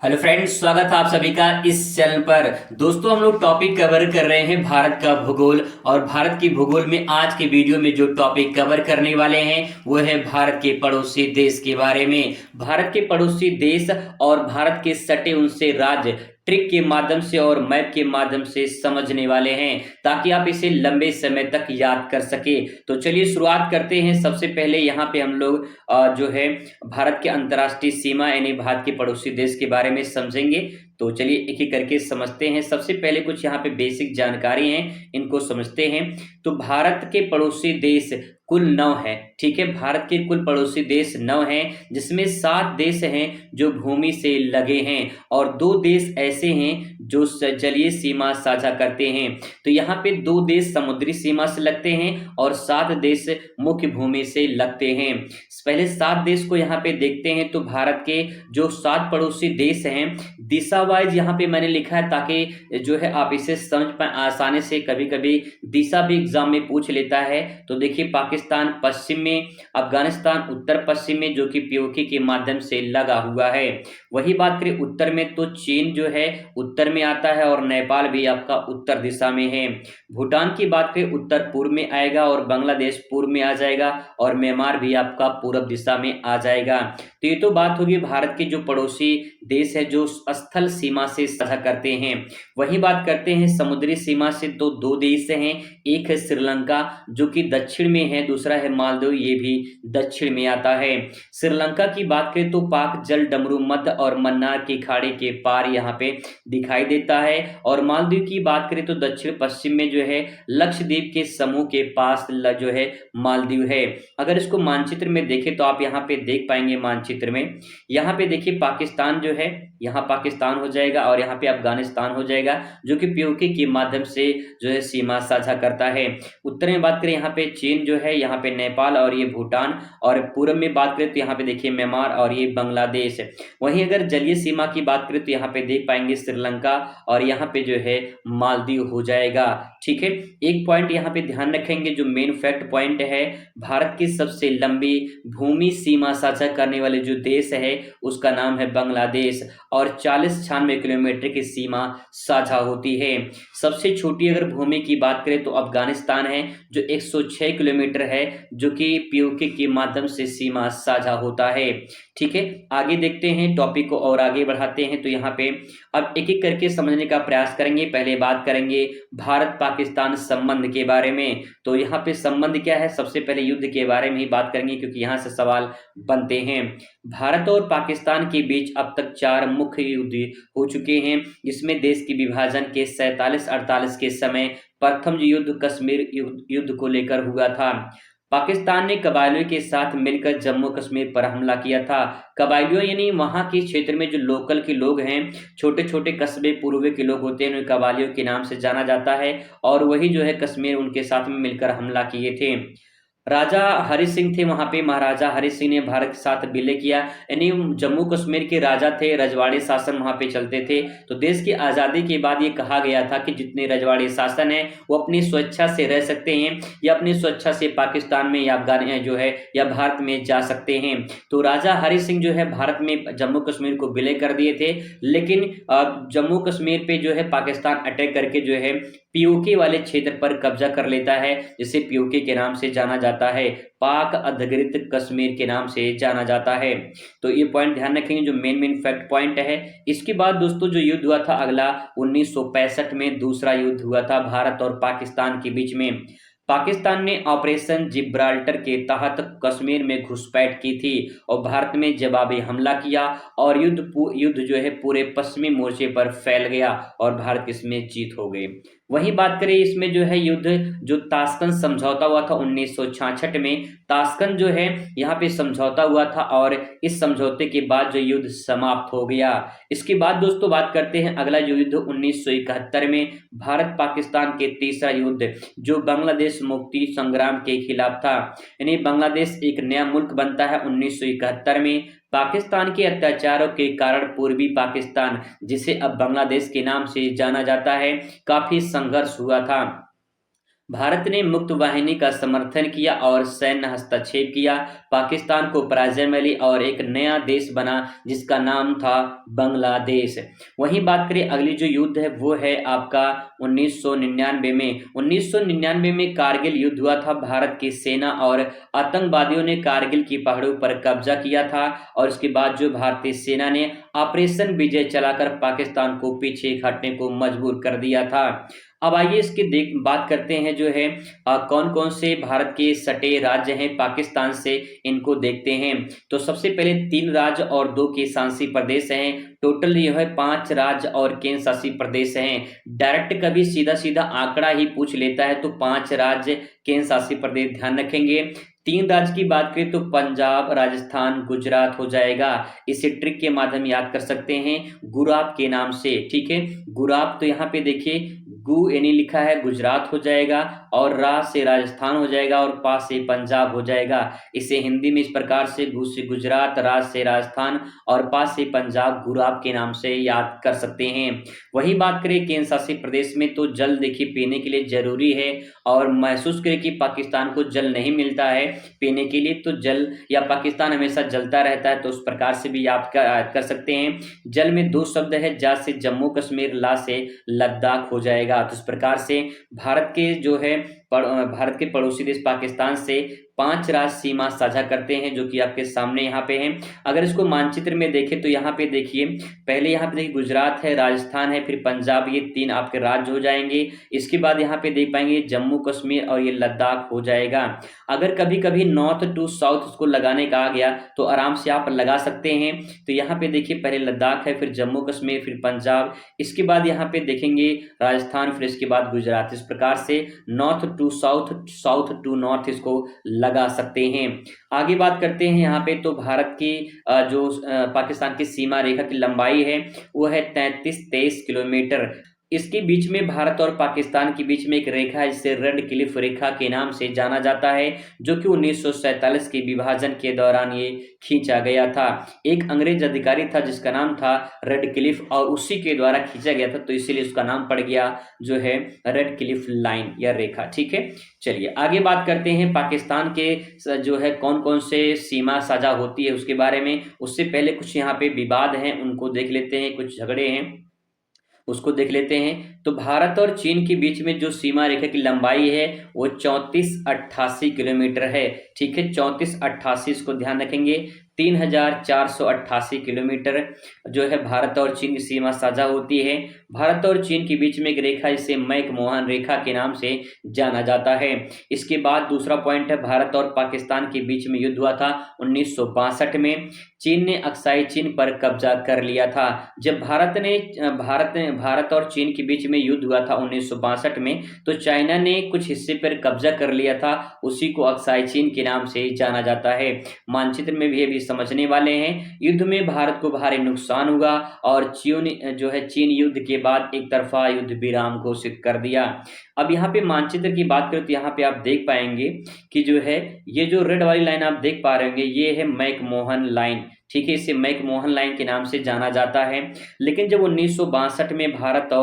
Hello friends, स्वागत है आप सभी का इस चैनल पर। दोस्तों, हम लोग टॉपिक कवर कर रहे हैं भारत का भूगोल। और भारत की भूगोल में आज के वीडियो में जो टॉपिक कवर करने वाले हैं वो है भारत के पड़ोसी देश के बारे में। भारत के पड़ोसी देश और भारत के सटे उनसे राज्य ट्रिक के माध्यम से और मैप के माध्यम से समझने वाले हैं, ताकि आप इसे लंबे समय तक याद कर सके। तो चलिए शुरुआत करते हैं। सबसे पहले यहाँ पे हम लोग जो है भारत के अंतर्राष्ट्रीय सीमा यानी भारत के पड़ोसी देश के बारे में समझेंगे। तो चलिए एक एक करके समझते हैं। सबसे पहले कुछ यहाँ पे बेसिक जानकारी है, इनको समझते हैं। तो भारत के पड़ोसी देश कुल 9 है। ठीक है, भारत के कुल पड़ोसी देश 9 हैं, जिसमें 7 देश हैं जो भूमि से लगे हैं और 2 देश ऐसे हैं जो जलीय सीमा साझा करते हैं। तो यहाँ पे 2 देश समुद्री सीमा से लगते हैं और 7 देश मुख्य भूमि से लगते हैं। पहले 7 देश को यहाँ पे देखते हैं। तो भारत के जो 7 पड़ोसी देश हैं, दिशा वाइज यहाँ पे मैंने लिखा है ताकि जो है आप इसे समझ पाए आसानी से। कभी कभी दिशा भी एग्जाम में पूछ लेता है। तो देखिए, पाकिस्तान पश्चिम में, अफगानिस्तान उत्तर पश्चिम में जो कि पीओके के माध्यम से लगा हुआ है। वही बात करें उत्तर में, तो चीन जो है उत्तर में आता है और नेपाल भी आपका उत्तर दिशा में है। भूटान की बात करें उत्तर पूर्व में आएगा और बांग्लादेश पूर्व में आ जाएगा और म्यांमार भी आपका पूर्व दिशा में आ जाएगा। तो ये तो बात होगी भारत के जो पड़ोसी देश है जो स्थल सीमा से साझा करते हैं। वही बात करते हैं समुद्री सीमा से, तो 2 देश हैं। एक है श्रीलंका जो कि दक्षिण में है, दूसरा है मालदीव, ये भी दक्षिण में आता है। श्रीलंका की बात करें तो पाक जल डमरू मध्य और मन्नार की खाड़ी के पार यहाँ पे दिखाई देता है। और मालदीव की बात करें तो दक्षिण पश्चिम में जो है लक्षद्वीप के समूह के पास जो है मालदीव है। अगर इसको मानचित्र में देखें तो आप यहाँ पे देख पाएंगे, मानचित्र में यहाँ पे देखिए पाकिस्तान जो है, यहाँ पाकिस्तान हो जाएगा और यहाँ पे अफगानिस्तान हो जाएगा जो कि पीओके के माध्यम से जो है सीमा साझा करता है। उत्तर में बात करें यहाँ पे चीन जो है, यहाँ पे नेपाल और ये भूटान। और पूर्व में बात करें तो यहाँ पे देखिए म्यांमार और ये बांग्लादेश। वहीं अगर जलीय सीमा की बात करें तो यहाँ पे देख पाएंगे श्रीलंका और यहाँ पे जो है मालदीव हो जाएगा। ठीक है, एक पॉइंट यहाँ पे ध्यान रखेंगे जो मेन फैक्ट पॉइंट है, भारत की सबसे लंबी भूमि सीमा साझा करने वाले जो देश है उसका नाम है बांग्लादेश और 40-96 किलोमीटर की सीमा साझा होती है। सबसे छोटी अगर भूमि की बात करें तो अफगानिस्तान है जो 106 किलोमीटर है, जो कि पीओके के माध्यम से सीमा साझा होता है। ठीक है, आगे देखते हैं, टॉपिक को और आगे बढ़ाते हैं। तो यहाँ पे अब एक एक करके समझने का प्रयास करेंगे। पहले बात करेंगे भारत पाकिस्तान संबंध के बारे में। तो यहाँ पे संबंध क्या है, सबसे पहले युद्ध के बारे में ही बात करेंगे क्योंकि यहाँ से सवाल बनते हैं। भारत और पाकिस्तान के बीच अब तक 4 मुख्य युद्ध हो चुके हैं, जिसमें देश के विभाजन के 47-48 के समय प्रथम युद्ध कश्मीर युद्ध को लेकर हुआ था। पाकिस्तान ने कबायलियों के साथ मिलकर जम्मू कश्मीर पर हमला किया था। कबायलियों यानी वहां के क्षेत्र में जो लोकल के लोग हैं, छोटे छोटे कस्बे पूर्व के लोग होते हैं, उन्हें कबायलियों के नाम से जाना जाता है। और वही जो है कश्मीर उनके साथ में मिलकर हमला किए थे। राजा हरि सिंह थे वहां पे, महाराजा हरि सिंह ने भारत के साथ विलय किया। यानी जम्मू कश्मीर के राजा थे, रजवाड़ी शासन वहां पे चलते थे। तो देश की आजादी के बाद ये कहा गया था कि जितने रजवाड़ी शासन है वो अपनी स्वेच्छा से रह सकते हैं या अपनी स्वेच्छा से पाकिस्तान में या अफगान जो है या भारत में जा सकते हैं। तो राजा हरि सिंह जो है भारत में जम्मू कश्मीर को विलय कर दिए थे, लेकिन जम्मू कश्मीर पे जो है पाकिस्तान अटैक करके जो है पीओके वाले क्षेत्र पर कब्जा कर लेता है, जिसे पीओके के नाम से जाना जाता है, पाक अधिकृत कश्मीर के नाम से जाना जाता है। तो ये पॉइंट ध्यान रखेंगे जो मेन मेन फैक्ट पॉइंट है। इसके बाद दोस्तों जो युद्ध हुआ था अगला 1965 में दूसरा युद्ध हुआ था भारत और पाकिस्तान के बीच में। पाकिस्तान ने ऑपरेशन जिब्राल्टर के तहत कश्मीर में घुसपैठ की थी और भारत में जवाबी हमला किया और युद्ध जो है पूरे पश्चिमी मोर्चे पर फैल गया और भारत इसमें जीत हो गई। वही बात करें इसमें जो है युद्ध जो ताशकंद समझौता हुआ था 1966 में, ताशकंद जो है यहाँ पे समझौता हुआ था और इस समझौते के बाद जो युद्ध समाप्त हो गया। इसके बाद दोस्तों बात करते हैं अगला जो युद्ध 1971 में भारत पाकिस्तान के तीसरा युद्ध जो बांग्लादेश मुक्ति संग्राम के खिलाफ था। यानी बांग्लादेश एक नया मुल्क बनता है 1971 में। पाकिस्तान के अत्याचारों के कारण पूर्वी पाकिस्तान, जिसे अब बांग्लादेश के नाम से जाना जाता है, काफी संघर्ष हुआ था। भारत ने मुक्त वाहिनी का समर्थन किया और सैन्य हस्तक्षेप किया, पाकिस्तान को पराजय मिली और एक नया देश बना जिसका नाम था बांग्लादेश। वहीं बात करें अगली जो युद्ध है वो है आपका 1999 में। 1999 में कारगिल युद्ध हुआ था। भारत की सेना और आतंकवादियों ने कारगिल की पहाड़ों पर कब्जा किया था और उसके बाद जो भारतीय सेना ने ऑपरेशन विजय चलाकर पाकिस्तान को पीछे हटने को मजबूर कर दिया था। अब आइए इसकी देख बात करते हैं जो है कौन कौन से भारत के सटे राज्य हैं पाकिस्तान से, इनको देखते हैं। तो सबसे पहले 3 राज्य और 2 केंद्र शासित प्रदेश हैं। टोटल ये है 5 राज्य और केंद्र शासित प्रदेश हैं। डायरेक्ट कभी सीधा सीधा आंकड़ा ही पूछ लेता है तो 5 राज्य केंद्र शासित प्रदेश ध्यान रखेंगे। 3 राज्य की बात करें तो पंजाब, राजस्थान, गुजरात हो जाएगा। इसे ट्रिक के माध्यम याद कर सकते हैं गुराब के नाम से, ठीक है। गुराब, तो यहाँ पे देखिए गु यानी लिखा है गुजरात हो जाएगा और रा से राजस्थान हो जाएगा और पा से पंजाब हो जाएगा। इसे हिंदी में इस प्रकार से गु से गुजरात, रा से राजस्थान और पा से पंजाब गुराब के नाम से याद कर सकते हैं। वही बात करें केंद्र शासित प्रदेश में तो जल देखिए पीने के लिए जरूरी है और महसूस करें कि पाकिस्तान को जल नहीं मिलता है पीने के लिए, तो जल या पाकिस्तान हमेशा जलता रहता है, तो उस प्रकार से भी याद कर सकते हैं। जल में 2 शब्द है, जा से जम्मू कश्मीर, ला से लद्दाख हो जाएगा। तो इस प्रकार से भारत के जो है भारत के पड़ोसी देश पाकिस्तान से 5 राज्य सीमा साझा करते हैं जो कि आपके सामने यहाँ पे हैं। अगर इसको मानचित्र में देखें तो यहाँ पे देखिए पहले यहाँ पे देखिए गुजरात है, राजस्थान है, फिर पंजाब, ये 3 आपके राज्य हो जाएंगे। इसके बाद यहाँ पे देख पाएंगे जम्मू कश्मीर और ये लद्दाख हो जाएगा। अगर कभी कभी नॉर्थ टू साउथ उसको लगाने का आ गया तो आराम से आप लगा सकते हैं। तो यहाँ पे देखिए पहले लद्दाख है, फिर जम्मू कश्मीर, फिर पंजाब, इसके बाद यहाँ पे देखेंगे राजस्थान, फिर इसके बाद गुजरात। इस प्रकार से north to south, south to north इसको लगा सकते हैं। आगे बात करते हैं यहाँ पे तो भारत की जो पाकिस्तान की सीमा रेखा की लंबाई है वो है 33-23 किलोमीटर। इसके बीच में भारत और पाकिस्तान के बीच में एक रेखा है जिसे रेड क्लिफ रेखा के नाम से जाना जाता है, जो कि 1947 के विभाजन के दौरान ये खींचा गया था। एक अंग्रेज अधिकारी था जिसका नाम था रेड क्लिफ और उसी के द्वारा खींचा गया था, तो इसीलिए उसका नाम पड़ गया जो है रेड क्लिफ लाइन या रेखा, ठीक है। चलिए आगे बात करते हैं पाकिस्तान के जो है कौन कौन से सीमा साझा होती है उसके बारे में। उससे पहले कुछ यहाँ पे विवाद हैं उनको देख लेते हैं, कुछ झगड़े हैं उसको देख लेते हैं। तो भारत और चीन के बीच में जो सीमा रेखा की लंबाई है वो 3488 किलोमीटर है, ठीक है। 3488 इसको ध्यान रखेंगे। 3488 किलोमीटर जो है भारत और चीन की सीमा साझा होती है। भारत और चीन के बीच में एक रेखा जिसे मैक-मोहन रेखा के नाम से जाना जाता है। इसके बाद दूसरा पॉइंट है भारत और पाकिस्तान के बीच में युद्ध हुआ था 1962 में। चीन ने अक्साई चीन पर कब्जा कर लिया था। जब भारत और चीन के बीच में युद्ध हुआ था 1962 में, तो चाइना ने कुछ हिस्से पर कब्जा कर लिया था, उसी को अक्साई चीन के नाम से जाना जाता है। मानचित्र में भी अभी समझने वाले हैं। युद्ध में भारत को भारी नुकसान हुआ और चीन युद्ध के बाद एक तरफा युद्ध विराम घोषित कर दिया। अब यहाँ पे मानचित्र की बात करें तो यहाँ पे आप देख पाएंगे कि जो है ये जो रेड वाली लाइन आप देख पा रहे होंगे ये है मैक-मोहन लाइन, ठीक है। इसे मैक-मोहन लाइन के नाम से जाना जाता है। लेकिन जब 1962 में भारत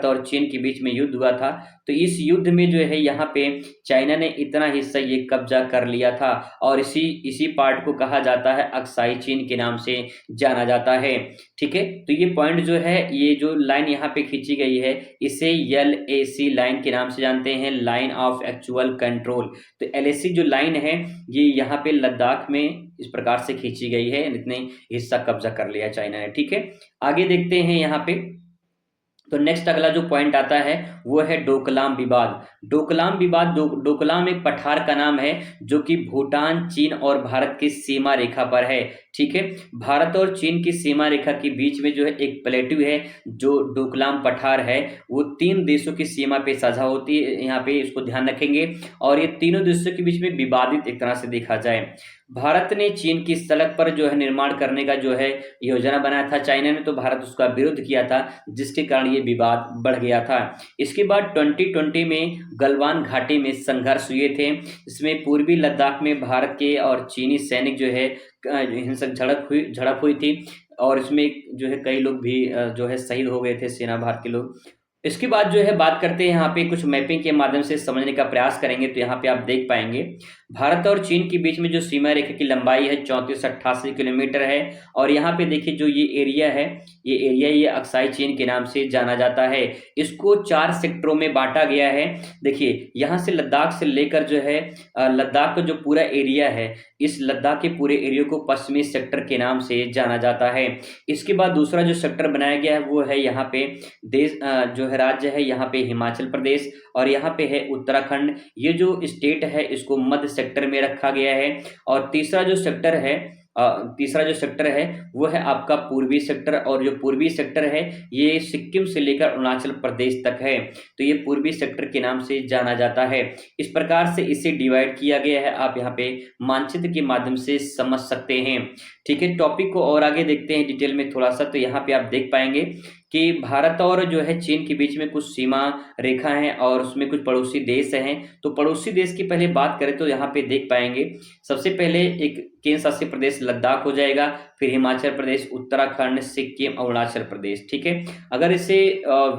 और चीन के बीच में युद्ध हुआ था, तो इस युद्ध में जो है यहाँ पे चाइना ने इतना हिस्सा ये कब्जा कर लिया था और इसी पार्ट को कहा जाता है अक्साई चीन के नाम से जाना जाता है, ठीक है। तो ये पॉइंट जो है, ये जो लाइन यहाँ पे खींची गई है इसे LAC लाइन के नाम से जानते हैं, लाइन ऑफ एक्चुअल कंट्रोल। तो LAC जो लाइन है ये यहाँ पे लद्दाख में इस प्रकार से खींची गई है, इतने हिस्सा कब्जा कर लिया चाइना ने, ठीक है। आगे देखते हैं यहाँ पे तो नेक्स्ट अगला जो पॉइंट आता है वो है डोकलाम विवाद। डोकलाम एक पठार का नाम है जो कि भूटान, चीन और भारत की सीमा रेखा पर है, ठीक है। भारत और चीन की सीमा रेखा के बीच में जो है एक प्लेट्यू है जो डोकलाम पठार है, वो 3 देशों की सीमा पे साझा होती है, यहाँ पे इसको ध्यान रखेंगे। और ये तीनों देशों के बीच में विवादित एक तरह से देखा जाए। भारत ने चीन की सड़क पर जो है निर्माण करने का जो है योजना बनाया था, चाइना ने तो भारत उसका विरोध किया था, जिसके कारण ये विवाद बढ़ गया था। इसके बाद 2020 में गलवान घाटी में संघर्ष हुए थे। इसमें पूर्वी लद्दाख में भारत के और चीनी सैनिक जो है हिंसक झड़प हुई थी और इसमें जो है कई लोग भी जो है शहीद हो गए थे, सेना भारत के लोग। इसके बाद जो है बात करते हैं यहाँ पे कुछ मैपिंग के माध्यम से समझने का प्रयास करेंगे। तो यहाँ पे आप देख पाएंगे भारत और चीन के बीच में जो सीमा रेखा की लंबाई है 3488 किलोमीटर है। और यहाँ पे देखिए जो ये एरिया है, ये अक्साई चीन के नाम से जाना जाता है। इसको 4 सेक्टरों में बांटा गया है। देखिए यहाँ से लद्दाख से लेकर जो है लद्दाख का जो पूरा एरिया है, इस लद्दाख के पूरे एरिया को पश्चिमी सेक्टर के नाम से जाना जाता है। इसके बाद दूसरा जो सेक्टर बनाया गया है वो है यहाँ पे देश जो है राज्य है यहाँ पे हिमाचल प्रदेश, और यहाँ पे है उत्तराखंड। ये जो स्टेट है इसको मध्य सेक्टर में रखा गया है। और तीसरा जो सेक्टर है वो है आपका पूर्वी सेक्टर, और जो पूर्वी सेक्टर है ये सिक्किम से लेकर अरुणाचल प्रदेश तक है। तो ये पूर्वी सेक्टर के नाम से जाना जाता है। इस प्रकार से इसे डिवाइड किया गया है, आप यहाँ पे मानचित्र के माध्यम से समझ सकते हैं। ठीक है, टॉपिक को और आगे देखते हैं डिटेल में थोड़ा सा। तो यहाँ पे आप देख पाएंगे कि भारत और जो है चीन के बीच में कुछ सीमा रेखा है और उसमें कुछ पड़ोसी देश हैं। तो पड़ोसी देश की पहले बात करें तो यहाँ पे देख पाएंगे सबसे पहले एक केंद्र शासित प्रदेश लद्दाख हो जाएगा, फिर हिमाचल प्रदेश, उत्तराखंड, सिक्किम, अरुणाचल प्रदेश। ठीक है, अगर इसे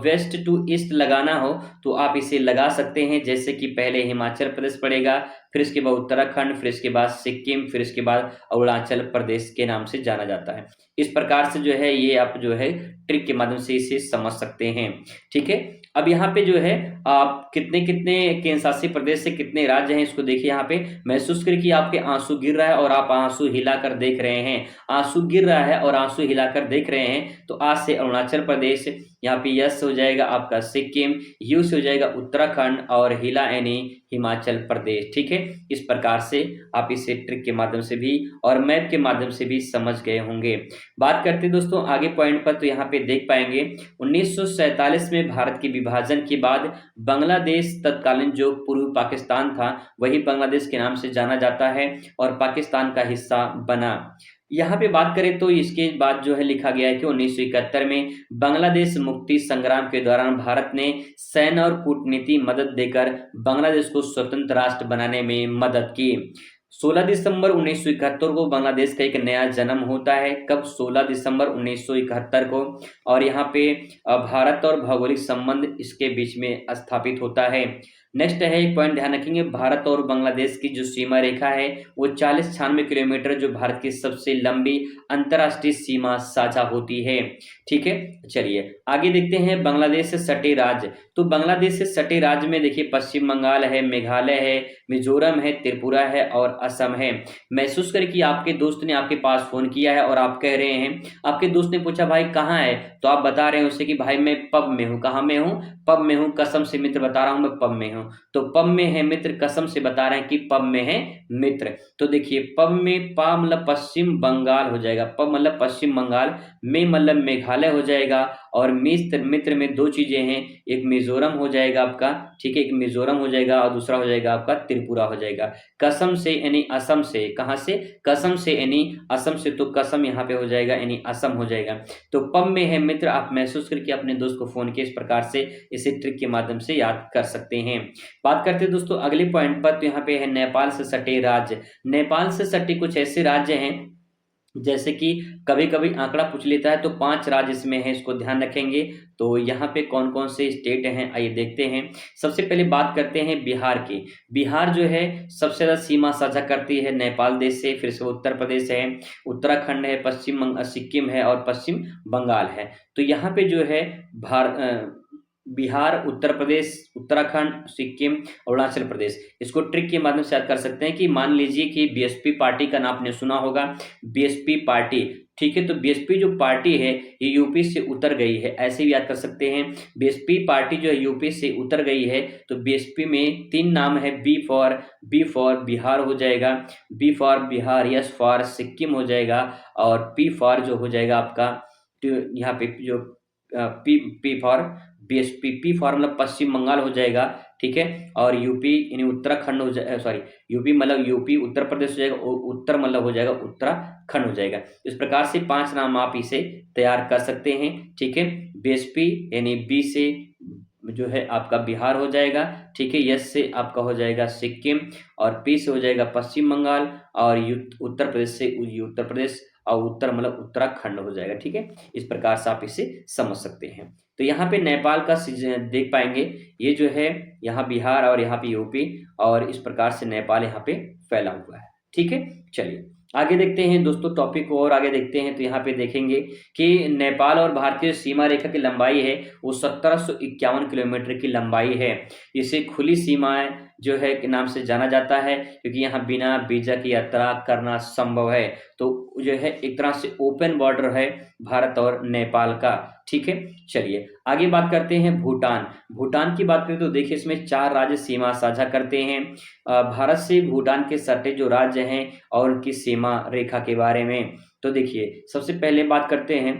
वेस्ट टू ईस्ट लगाना हो तो आप इसे लगा सकते हैं, जैसे कि पहले हिमाचल प्रदेश पड़ेगा, फिर इसके बाद उत्तराखंड, फिर इसके बाद सिक्किम, फिर इसके बाद अरुणाचल प्रदेश के नाम से जाना जाता है। इस प्रकार से जो है ये आप जो है ट्रिक के माध्यम से इसे समझ सकते हैं। ठीक है, अब यहाँ पे जो है आप कितने कितने केंद्र शासित प्रदेश से कितने राज्य हैं इसको देखिए। यहाँ पे महसूस करिए कि आपके आंसू गिर रहा है और आप आंसू हिलाकर देख रहे हैं। आंसू गिर रहा है और आंसू हिलाकर देख रहे हैं। तो आज से अरुणाचल प्रदेश, यहाँ पे यस हो जाएगा आपका सिक्किम, यू से हो जाएगा उत्तराखंड, और हिला यानी हिमाचल प्रदेश। ठीक है, इस प्रकार से आप इसे ट्रिक के माध्यम से भी और मैप के माध्यम से भी समझ गए होंगे। बात करते हैं दोस्तों आगे पॉइंट पर। तो यहाँ पे देख पाएंगे 1947 में भारत के विभाजन के बाद बांग्लादेश, तत्कालीन जो पूर्वी पाकिस्तान था वही बांग्लादेश के नाम से जाना जाता है और पाकिस्तान का हिस्सा बना। यहाँ पे बात करें तो इसके बाद जो है लिखा गया है कि 1971 में बांग्लादेश मुक्ति संग्राम के दौरान भारत ने सैन्य और कूटनीति मदद देकर बांग्लादेश को स्वतंत्र राष्ट्र बनाने में मदद की। 16 दिसंबर 1971 को बांग्लादेश का एक नया जन्म होता है। कब? 16 दिसंबर 1971 को। और यहाँ पे भारत और भौगोलिक संबंध इसके बीच में स्थापित होता है। नेक्स्ट है एक पॉइंट ध्यान रखेंगे, भारत और बांग्लादेश की जो सीमा रेखा है वो 40-96 किलोमीटर, जो भारत की सबसे लंबी अंतर्राष्ट्रीय सीमा साझा होती है। ठीक है, चलिए आगे देखते हैं बांग्लादेश से सटे राज्य। तो बांग्लादेश से सटे राज्य में देखिए पश्चिम बंगाल है, मेघालय है, मिजोरम है, त्रिपुरा है और असम है। महसूस करें कि आपके दोस्त ने आपके पास फोन किया है और आप कह रहे हैं, आपके दोस्त ने पूछा भाई कहाँ है, तो आप बता रहे हैं उससे कि भाई मैं पब में हूँ। कहाँ में हूँ? पब में हूँ। कसम से मित्र बता रहा हूँ मैं पब में हूँ। तो पब में है मित्र, कसम से बता रहे हैं कि पब में है मित्र। तो देखिए पब में पा मतलब पश्चिम बंगाल हो जाएगा, पब मतलब पश्चिम बंगाल, में मतलब मेघालय हो जाएगा, और मित्र में दो चीजें हैं, एक मिजोरम हो जाएगा आपका, ठीक है, एक मिजोरम हो जाएगा और दूसरा हो जाएगा आपका त्रिपुरा हो जाएगा। कसम से यानी असम से, कहाँ से? कसम से यानी असम से, तो कसम यहाँ पे हो जाएगा यानी असम हो जाएगा। तो पब में है मित्र, आप महसूस करके अपने दोस्त को फोन किए, इस प्रकार से इसे ट्रिक के माध्यम से याद कर सकते हैं। बात करते हैं दोस्तों अगले पॉइंट पर। तो यहाँ पे है नेपाल से सटे राज्य। नेपाल से सटे कुछ ऐसे राज्य हैं, जैसे कि कभी कभी आंकड़ा पूछ लेता है, तो 5 राज्य इसमें है, इसको ध्यान रखेंगे। तो यहाँ पे कौन कौन से स्टेट हैं आइए देखते हैं। सबसे पहले बात करते हैं बिहार की। बिहार जो है सबसे ज्यादा सीमा साझा करती है नेपाल देश से, फिर से उत्तर प्रदेश है, उत्तराखंड है, सिक्किम है और पश्चिम बंगाल है। तो यहाँ पे जो है बिहार, उत्तर प्रदेश, उत्तराखंड, सिक्किम, अरुणाचल प्रदेश, इसको ट्रिक के माध्यम से याद कर सकते हैं कि मान लीजिए कि बीएसपी पार्टी का नाम आपने सुना होगा, बीएसपी पार्टी। ठीक है, तो बीएसपी जो पार्टी है ये यूपी से उतर गई है, ऐसे भी याद कर सकते हैं। बीएसपी पार्टी जो है यूपी से उतर गई है, तो बीएसपी में 3 नाम है, बी फॉर बिहार हो जाएगा, B for Bihar, S for Sikkim हो जाएगा, और पी फॉर जो हो जाएगा आपका, तो यहाँ पे जो P for BSP, P for मतलब पश्चिम बंगाल हो जाएगा। ठीक है, और यूपी यानी उत्तराखंड हो जाएगा, सॉरी यूपी मतलब यूपी, उत्तर प्रदेश हो जाएगा, उत्तर मतलब हो जाएगा उत्तराखंड हो जाएगा। इस प्रकार से 5 नाम आप इसे तैयार कर सकते हैं। ठीक है, बीएसपी यानी बी से जो है आपका बिहार हो जाएगा, ठीक है, यस से आपका हो जाएगा सिक्किम, और पी से हो जाएगा पश्चिम बंगाल, और उत्तर प्रदेश से उत्तर प्रदेश, और उत्तर मतलब उत्तराखंड हो जाएगा। ठीक है, इस प्रकार से आप इसे समझ सकते हैं। तो यहाँ पे नेपाल का देख पाएंगे, ये जो है यहाँ बिहार और यहाँ पे यूपी, और इस प्रकार से नेपाल यहाँ पे फैला हुआ है। ठीक है, चलिए आगे देखते हैं दोस्तों, टॉपिक को और आगे देखते हैं। तो यहाँ पे देखेंगे कि नेपाल और भारत की सीमा रेखा की लंबाई है वो 1751 किलोमीटर की लंबाई है। इसे खुली सीमाएं जो है के नाम से जाना जाता है, क्योंकि यहाँ बिना वीजा की यात्रा करना संभव है। तो जो है एक तरह से ओपन बॉर्डर है भारत और नेपाल का। ठीक है, चलिए आगे बात करते हैं भूटान। भूटान की बात करें तो देखिए इसमें 4 राज्य सीमा साझा करते हैं। भारत से भूटान के सटे जो राज्य हैं और उनकी सीमा रेखा के बारे में, तो देखिए सबसे पहले बात करते हैं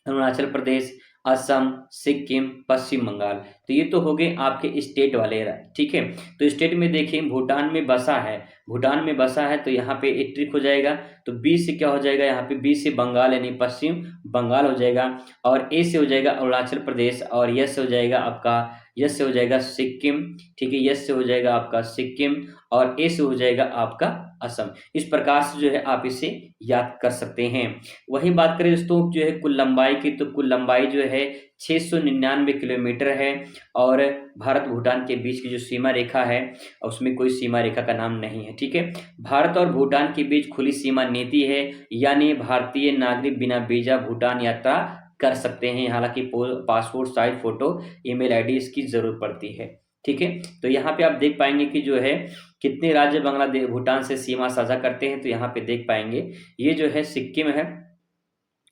अरुणाचल प्रदेश, असम, सिक्किम, पश्चिम बंगाल। तो ये तो हो गए आपके स्टेट वाले। ठीक है, तो स्टेट में देखिए भूटान में बसा है, भूटान में बसा है तो यहाँ पे एक ट्रिक हो जाएगा। तो बी से क्या हो जाएगा, यहाँ पे बी से बंगाल यानी पश्चिम बंगाल हो जाएगा, और ए से हो जाएगा अरुणाचल प्रदेश, और यस से हो जाएगा आपका, यस से हो जाएगा सिक्किम। ठीक है, यस से हो जाएगा आपका सिक्किम, और ए से हो जाएगा आपका असम। इस प्रकार से जो है आप इसे याद कर सकते हैं। वही बात करें दोस्तों जो है कुल लंबाई की, तो कुल लंबाई जो है 699 किलोमीटर है, और भारत भूटान के बीच की जो सीमा रेखा है उसमें कोई सीमा रेखा का नाम नहीं है। ठीक है, भारत और भूटान के बीच खुली सीमा नीति है, यानी भारतीय नागरिक बिना वीजा भूटान यात्रा कर सकते हैं। हालांकि passport size photo, email ID इसकी जरूरत पड़ती है। ठीक है, तो यहाँ पे आप देख पाएंगे कि जो है कितने राज्य बांग्लादेश भूटान से सीमा साझा करते हैं। तो यहाँ पे देख पाएंगे ये जो है सिक्किम है,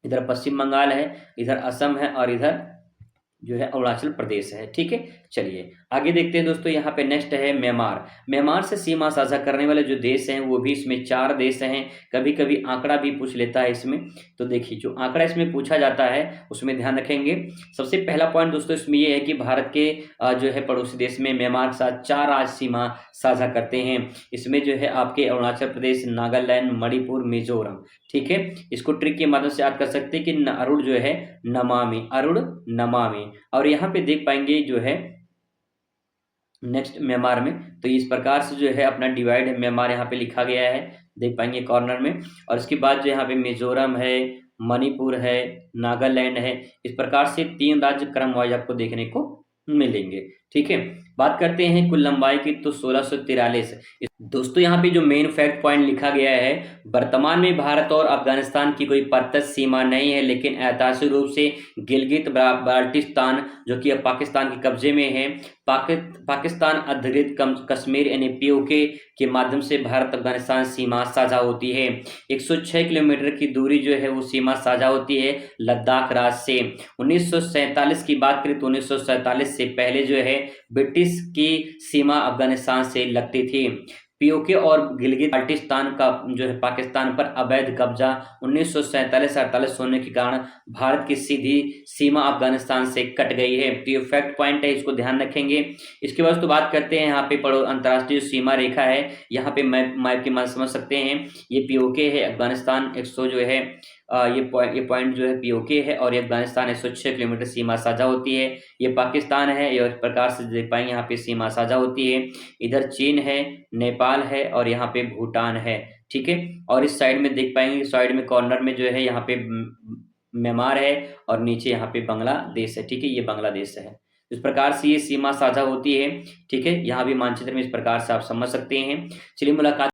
इधर पश्चिम बंगाल है, इधर असम है, और इधर जो है अरुणाचल प्रदेश है। ठीक है, चलिए आगे देखते हैं दोस्तों। यहाँ पे नेक्स्ट है म्यांमार। म्यांमार से सीमा साझा करने वाले जो देश हैं वो भी इसमें 4 देश हैं। कभी कभी आंकड़ा भी पूछ लेता है इसमें, तो देखिए जो आंकड़ा इसमें पूछा जाता है उसमें ध्यान रखेंगे। सबसे पहला पॉइंट दोस्तों इसमें ये है कि भारत के जो है पड़ोसी देश में म्यांमार के साथ 4 राज्य सीमा साझा करते हैं। इसमें जो है आपके अरुणाचल प्रदेश, नागालैंड, मणिपुर, मिजोरम। ठीक है, इसको ट्रिक के माध्यम से याद कर सकते हैं कि अरुण जो है नमामि, अरुण नमामि। और यहाँ पे देख पाएंगे जो है नेक्स्ट म्यांमार में, तो इस प्रकार से जो है अपना डिवाइड है म्यांमार यहाँ पे लिखा गया है, देख पाएंगे कॉर्नर में। और इसके बाद जो यहाँ पे मिजोरम है, मणिपुर है, नागालैंड है। इस प्रकार से 3 राज्य क्रम वाइज आपको देखने को मिलेंगे। ठीक है, बात करते हैं कुल लंबाई की, तो 1643। दोस्तों यहाँ पे जो मेन फैक्ट पॉइंट लिखा गया है, वर्तमान में भारत और अफगानिस्तान की कोई प्रत्यक्ष सीमा नहीं है, लेकिन ऐतिहासिक रूप से गिलगित बाल्टिस्तान जो कि अब पाकिस्तान के कब्जे में है, पाकिस्तान अधिकृत कश्मीर यानी पीओके के माध्यम से भारत अफगानिस्तान सीमा साझा होती है। 106 किलोमीटर की दूरी जो है वो सीमा साझा होती है लद्दाख राज्य से। 1947 की बात करें तो 1947 से पहले जो है ब्रिटिश की सीमा अफगानिस्तान से लगती थी। पीओके और गिलगित बाल्टिस्तान का जो है पाकिस्तान पर अवैध कब्जा 1947-48 होने के कारण भारत की सीधी सीमा अफगानिस्तान से कट गई है। तो ये फैक्ट पॉइंट है, इसको ध्यान रखेंगे। इसके बाद तो बात करते हैं यहाँ पे अंतर्राष्ट्रीय सीमा रेखा है, यहाँ पे मैप की मदद समझ सकते हैं। ये पीओके है, अफगानिस्तान 100 जो है ये पॉइंट जो है पीओके है, और ये अफगानिस्तान 106 किलोमीटर सीमा साझा होती है। ये पाकिस्तान है, ये इस प्रकार से देख पाएंगे यहाँ पे सीमा साझा होती है। इधर चीन है, नेपाल है, और यहाँ पे भूटान है। ठीक है, और इस साइड में देख पाएंगे, साइड में कॉर्नर में जो है यहाँ पे म्यांमार है, और नीचे यहाँ पे बांग्लादेश है। ठीक है, ये बांग्लादेश है। इस प्रकार से ये सीमा साझा होती है। ठीक है, यहाँ भी मानचित्र में इस प्रकार से आप समझ सकते हैं। चलिए मुलाकात